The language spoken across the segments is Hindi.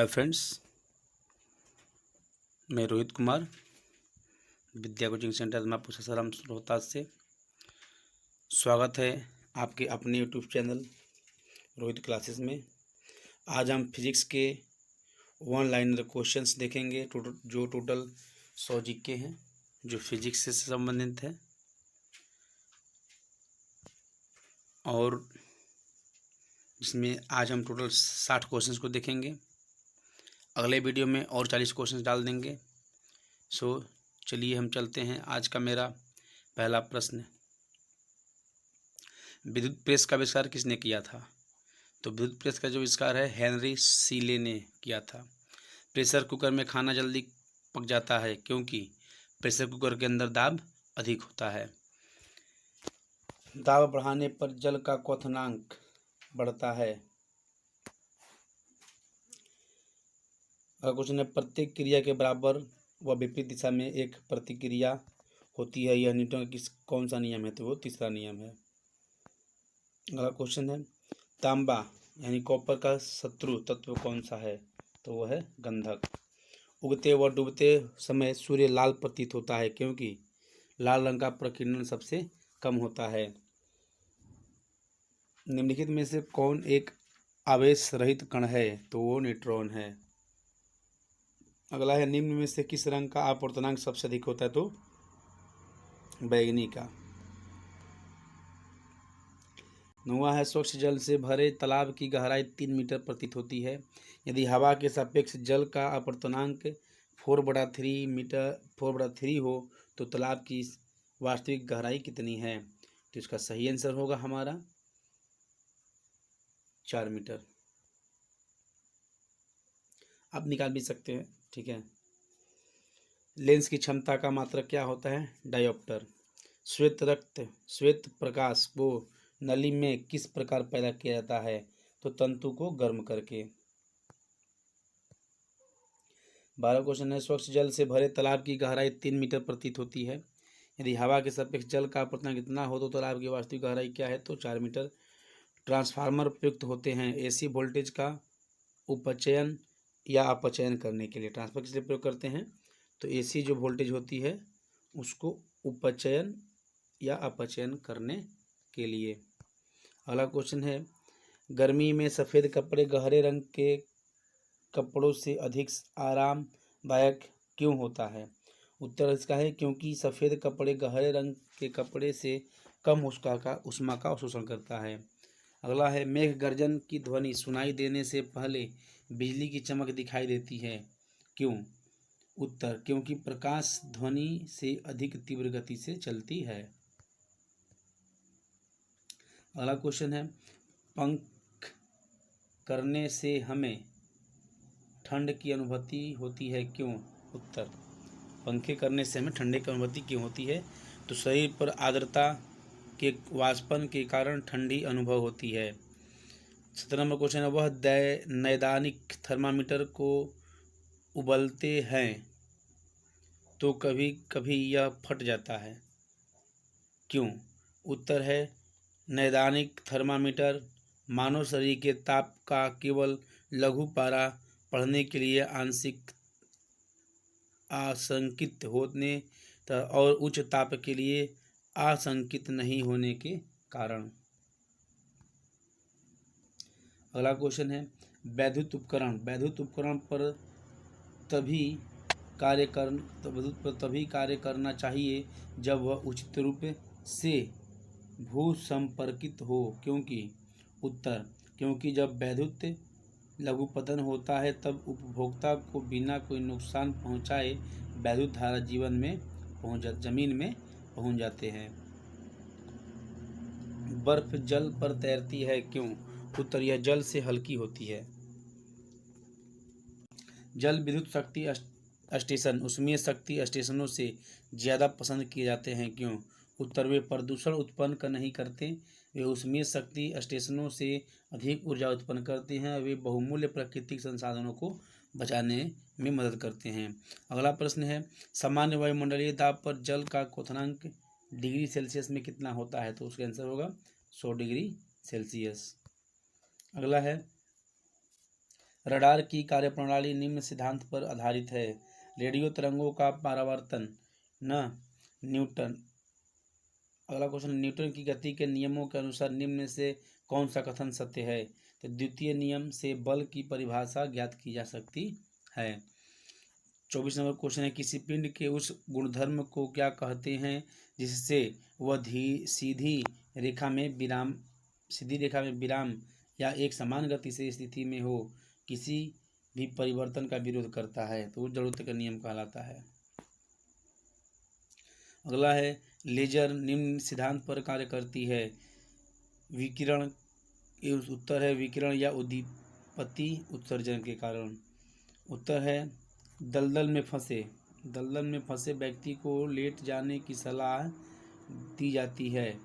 हाय फ्रेंड्स, मैं रोहित कुमार विद्या कोचिंग सेंटर में आपको ससाराम रोहतास से स्वागत है आपके अपने यूट्यूब चैनल रोहित क्लासेस में। आज हम फिजिक्स के वन लाइनर क्वेश्चंस देखेंगे जो टोटल 100 जीके हैं जो फिजिक्स से संबंधित है और जिसमें आज हम टोटल 60 क्वेश्चंस को देखेंगे। अगले वीडियो में और 40 क्वेश्चंस डाल देंगे। चलिए हम चलते हैं। आज का मेरा पहला प्रश्न, विद्युत प्रेस का आविष्कार किसने किया था? तो विद्युत प्रेस का जो आविष्कार है हेनरी सीले ने किया था। प्रेशर कुकर में खाना जल्दी पक जाता है क्योंकि प्रेशर कुकर के अंदर दाब अधिक होता है। दाब बढ़ाने पर जल का क्वथनांक बढ़ता है। अगला क्वेश्चन है, प्रत्येक क्रिया के बराबर व विपरीत दिशा में एक प्रतिक्रिया होती है। यह न्यूटन का कौन सा नियम है? तो वो तीसरा नियम है। अगला क्वेश्चन है, तांबा यानी कॉपर का शत्रु तत्व कौन सा है? तो वह है गंधक। उगते व डूबते समय सूर्य लाल प्रतीत होता है क्योंकि लाल रंग का प्रकीर्णन सबसे कम होता है। निम्नलिखित में से कौन एक आवेश रहित कण है? तो वो न्यूट्रॉन है। अगला है, निम्न में से किस रंग का अपवर्तनांक सबसे अधिक होता है? तो बैंगनी का। नौवां है, स्वच्छ जल से भरे तालाब की गहराई 3 मीटर प्रतीत होती है। यदि हवा के सापेक्ष जल का अपवर्तनांक 4/3 हो तो तालाब की वास्तविक गहराई कितनी है? तो इसका सही आंसर होगा हमारा 4 मीटर। आप निकाल भी सकते हैं, ठीक है। लेंस की क्षमता का मात्रक क्या होता है? डायोप्टर। श्वेत प्रकाश को नली में किस प्रकार पैदा किया जाता है? तो तंतु को गर्म करके। 12 क्वेश्चन है, स्वच्छ जल से भरे तालाब की गहराई 3 मीटर प्रतीत होती है। यदि हवा के सापेक्ष जल का अपवर्तनांक कितना हो तो तालाब की वास्तविक गहराई क्या है? तो 4 मीटर। ट्रांसफार्मर प्रयुक्त होते हैं एसी वोल्टेज का उपचयन या अपचयन करने के लिए। ट्रांसफर किस लिए प्रयोग करते हैं? तो एसी जो वोल्टेज होती है उसको उपचयन या अपचयन करने के लिए। अगला क्वेश्चन है, गर्मी में सफ़ेद कपड़े गहरे रंग के कपड़ों से अधिक आरामदायक क्यों होता है? उत्तर इसका है क्योंकि सफ़ेद कपड़े गहरे रंग के कपड़े से कम उष्मा का अवशोषण करता है। अगला है, मेघ गर्जन की ध्वनि सुनाई देने से पहले बिजली की चमक दिखाई देती है क्यों? उत्तर क्योंकि प्रकाश ध्वनि से अधिक तीव्र गति से चलती है। अगला क्वेश्चन है, पंख करने से हमें ठंड की अनुभूति होती है क्यों? उत्तर पंखे करने से हमें ठंडे की अनुभूति क्यों होती है? तो शरीर पर आर्द्रता के वाष्पन के कारण ठंडी अनुभव होती है। 17 नंबर क्वेश्चन है, वह नैदानिक थर्मामीटर को उबलते हैं तो कभी कभी यह फट जाता है क्यों? उत्तर है, नैदानिक थर्मामीटर मानव शरीर के ताप का केवल लघु पारा पढ़ने के लिए आशंकित होने और उच्च ताप के लिए आशंकित नहीं होने के कारण। अगला क्वेश्चन है, वैद्युत उपकरण पर तभी कार्य करना चाहिए जब वह उचित रूप से भू-संपर्कित हो क्योंकि? उत्तर क्योंकि जब वैद्युत लघुपतन होता है तब उपभोक्ता को बिना कोई नुकसान पहुंचाए वैद्युत धारा जमीन में पहुंच जाते हैं। बर्फ जल पर तैरती है क्यों? उत्तर यह जल से हल्की होती है। जल विद्युत शक्ति स्टेशन ऊष्मीय शक्ति स्टेशनों से ज़्यादा पसंद किए जाते हैं क्यों? उत्तर वे प्रदूषण उत्पन्न नहीं करते, वे ऊष्मीय शक्ति स्टेशनों से अधिक ऊर्जा उत्पन्न करते हैं। वे बहुमूल्य प्राकृतिक संसाधनों को बचाने में मदद करते हैं। अगला प्रश्न है, सामान्य वायुमंडलीय दाब पर जल का क्वथनांक डिग्री सेल्सियस में कितना होता है? तो उसका आंसर होगा 100 डिग्री सेल्सियस। अगला है, रडार की कार्यप्रणाली निम्न सिद्धांत पर आधारित है। रेडियो तरंगों का परावर्तन न न्यूटन। अगला क्वेश्चन, न्यूटन की गति के नियमों के अनुसार निम्न में से कौन सा कथन सत्य है? तो द्वितीय नियम से बल की परिभाषा ज्ञात की जा सकती है। 24 नंबर क्वेश्चन है, किसी पिंड के उस गुणधर्म को क्या कहते हैं जिससे वह सीधी रेखा में विराम या एक समान गति से स्थिति में हो किसी भी परिवर्तन का विरोध करता है? तो वो जड़त्व का नियम कहलाता है। अगला है, लेजर निम्न सिद्धांत पर कार्य करती है। विकिरण, उत्तर है विकिरण या उद्दीपति उत्सर्जन के कारण। उत्तर है दलदल में फंसे व्यक्ति को लेट जाने की सलाह दी जाती है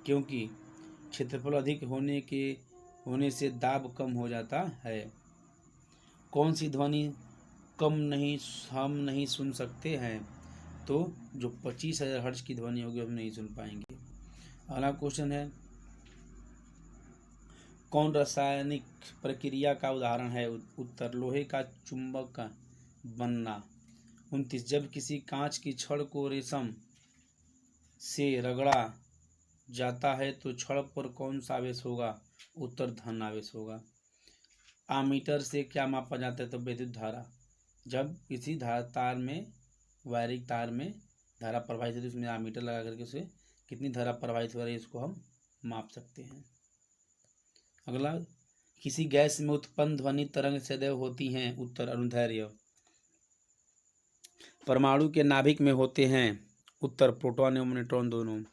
क्योंकि क्षेत्रफल अधिक होने से दाब कम हो जाता है। कौन सी ध्वनि हम नहीं सुन सकते हैं? तो जो 25,000 हर्ट्ज की ध्वनि होगी हम नहीं सुन पाएंगे। अगला क्वेश्चन है, कौन रासायनिक प्रक्रिया का उदाहरण है? उत्तर लोहे का चुंबक बनना। 29, जब किसी कांच की छड़ को रेशम से रगड़ा जाता है तो छड़ पर कौन सा आवेश होगा? उत्तर धन आवेश होगा। आमीटर से क्या मापा जाता है? तो विद्युत धारा। जब किसी वायरिंग तार में धारा प्रवाहित होती है उसमें आमीटर लगा करके उसे कितनी धारा प्रवाहित हो रही है इसको हम माप सकते हैं। अगला, किसी गैस में उत्पन्न ध्वनि तरंग सदैव होती हैं। उत्तर अनुदैर्ध्य। परमाणु के नाभिक में होते हैं। उत्तर प्रोटॉन एवं न्यूट्रॉन दोनों।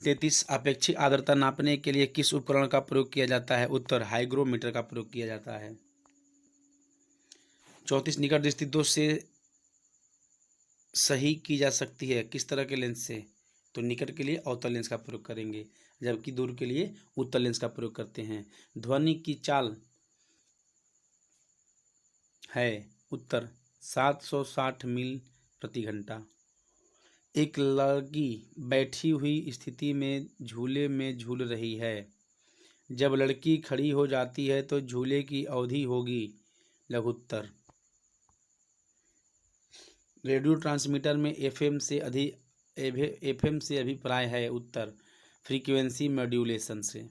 33, अपेक्षित आर्द्रता नापने के लिए किस उपकरण का प्रयोग किया जाता है? उत्तर हाइग्रोमीटर का प्रयोग किया जाता है। 34, निकट दृष्टि दोष से सही की जा सकती है किस तरह के लेंस से? तो निकट के लिए अवतल लेंस का प्रयोग करेंगे जबकि दूर के लिए उत्तल लेंस का प्रयोग करते हैं। ध्वनि की चाल है। उत्तर 760 मील प्रति घंटा। एक लड़की बैठी हुई स्थिति में झूले में झूल रही है। जब लड़की खड़ी हो जाती है तो झूले की अवधि होगी लघुत्तर। रेडियो ट्रांसमीटर में एफएम से अभिप्राय है। उत्तर फ्रीक्वेंसी मॉड्यूलेशन से।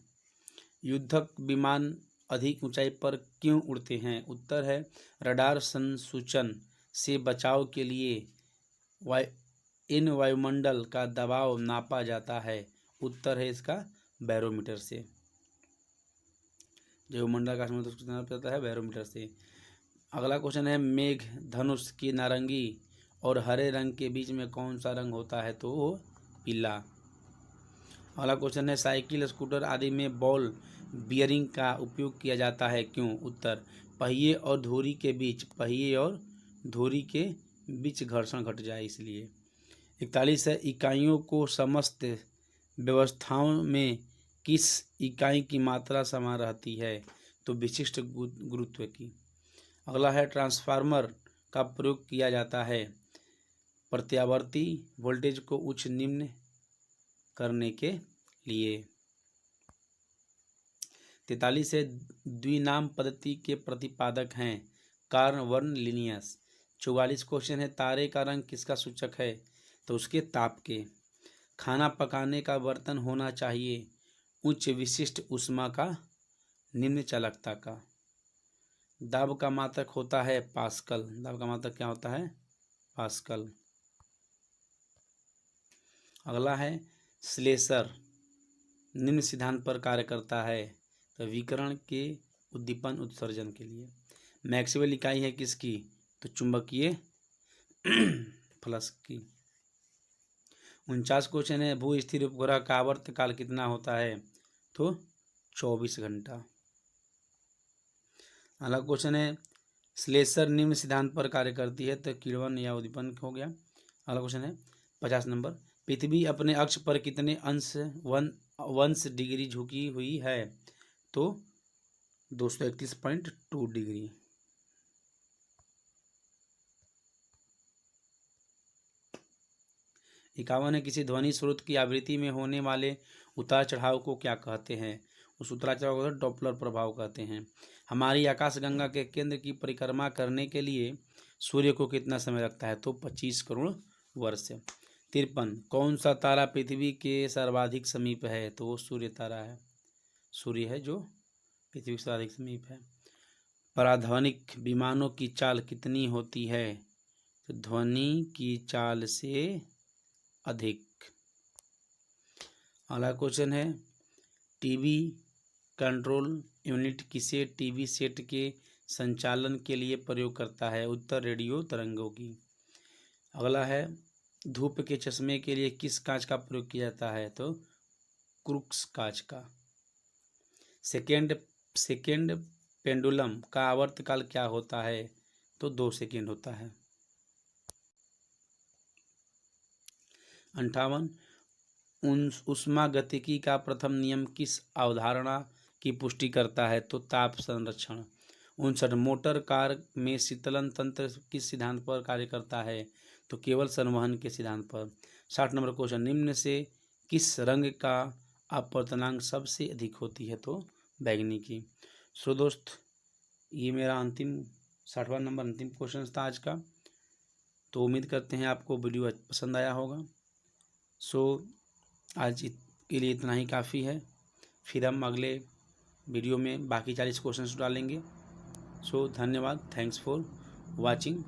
युद्धक विमान अधिक ऊंचाई पर क्यों उड़ते हैं? उत्तर है रडार संसूचन से बचाव के लिए इन वायुमंडल का दबाव नापा जाता है। उत्तर है इसका बैरोमीटर से। जो मंडल का उसको नापा जाता है बैरोमीटर से। अगला क्वेश्चन है, मेघ धनुष की नारंगी और हरे रंग के बीच में कौन सा रंग होता है? तो वो पीला। अगला क्वेश्चन है, साइकिल स्कूटर आदि में बॉल बियरिंग का उपयोग किया जाता है क्यों? उत्तर पहिए और धुरी के बीच घर्षण घट जाए इसलिए। 41 है, इकाइयों को समस्त व्यवस्थाओं में किस इकाई की मात्रा समान रहती है? तो विशिष्ट गुरुत्व की। अगला है, ट्रांसफार्मर का प्रयोग किया जाता है प्रत्यावर्ती वोल्टेज को उच्च निम्न करने के लिए। 43 है, द्विनाम पद्धति के प्रतिपादक हैं कार्ल वर्ण लिनियस। 44 क्वेश्चन है, तारे का रंग किसका सूचक है? तो उसके ताप के। खाना पकाने का बर्तन होना चाहिए उच्च विशिष्ट ऊष्मा का, निम्न चालकता का। दाब का मात्रक होता है पास्कल। दाब का मात्रक क्या होता है? पास्कल। अगला है, श्लेसर निम्न सिद्धांत पर कार्य करता है। तो विकिरण के उद्दीपन उत्सर्जन के लिए। मैक्सवेल इकाई है किसकी? तो चुंबकीय फ्लक्स की। 49 क्वेश्चन है, भू स्थिर उपग्रह का आवर्तकाल कितना होता है? तो 24 घंटा। अगला क्वेश्चन है, श्लेसर निम्न सिद्धांत पर कार्य करती है। तो किण्वन या उद्दीपन हो गया। अगला क्वेश्चन है 50 नंबर, पृथ्वी अपने अक्ष पर कितने अंश डिग्री झुकी हुई है? तो 231.2 डिग्री। इक्यावन है, किसी ध्वनि स्रोत की आवृत्ति में होने वाले उतार चढ़ाव को क्या कहते हैं? उस उतराचढ़ाव को डॉपलर प्रभाव कहते हैं। हमारी आकाशगंगा के केंद्र की परिक्रमा करने के लिए सूर्य को कितना समय लगता है? तो 25 करोड़ वर्ष। 53, कौन सा तारा पृथ्वी के सर्वाधिक समीप है? तो वो सूर्य तारा है, सूर्य है जो पृथ्वी के सर्वाधिक समीप है। पराध्वनिक विमानों की चाल कितनी होती है? तो ध्वनि की चाल से अधिक। अगला क्वेश्चन है, टीवी कंट्रोल यूनिट किसे टीवी सेट के संचालन के लिए प्रयोग करता है? उत्तर, रेडियो तरंगों की। अगला है, धूप के चश्मे के लिए किस कांच का प्रयोग किया जाता है? तो क्रूक्स कांच का। सेकेंड पेंडुलम का आवर्तकाल क्या होता है? तो 2 सेकेंड होता है। 58, ऊष्मागतिकी का प्रथम नियम किस अवधारणा की पुष्टि करता है? तो ताप संरक्षण। 59, मोटर कार में शीतलन तंत्र किस सिद्धांत पर कार्य करता है? तो केवल संवहन के सिद्धांत पर। 60 नंबर क्वेश्चन, निम्न से किस रंग का अपवर्तनांक सबसे अधिक होती है? तो बैंगनी की। सो दोस्त, ये मेरा अंतिम 60वां नंबर अंतिम क्वेश्चन था आज का। तो उम्मीद करते हैं आपको वीडियो पसंद आया होगा। सो आज के लिए इतना ही काफ़ी है। फिर हम अगले वीडियो में बाकी 40 क्वेश्चंस डालेंगे। सो धन्यवाद, थैंक्स फॉर वॉचिंग।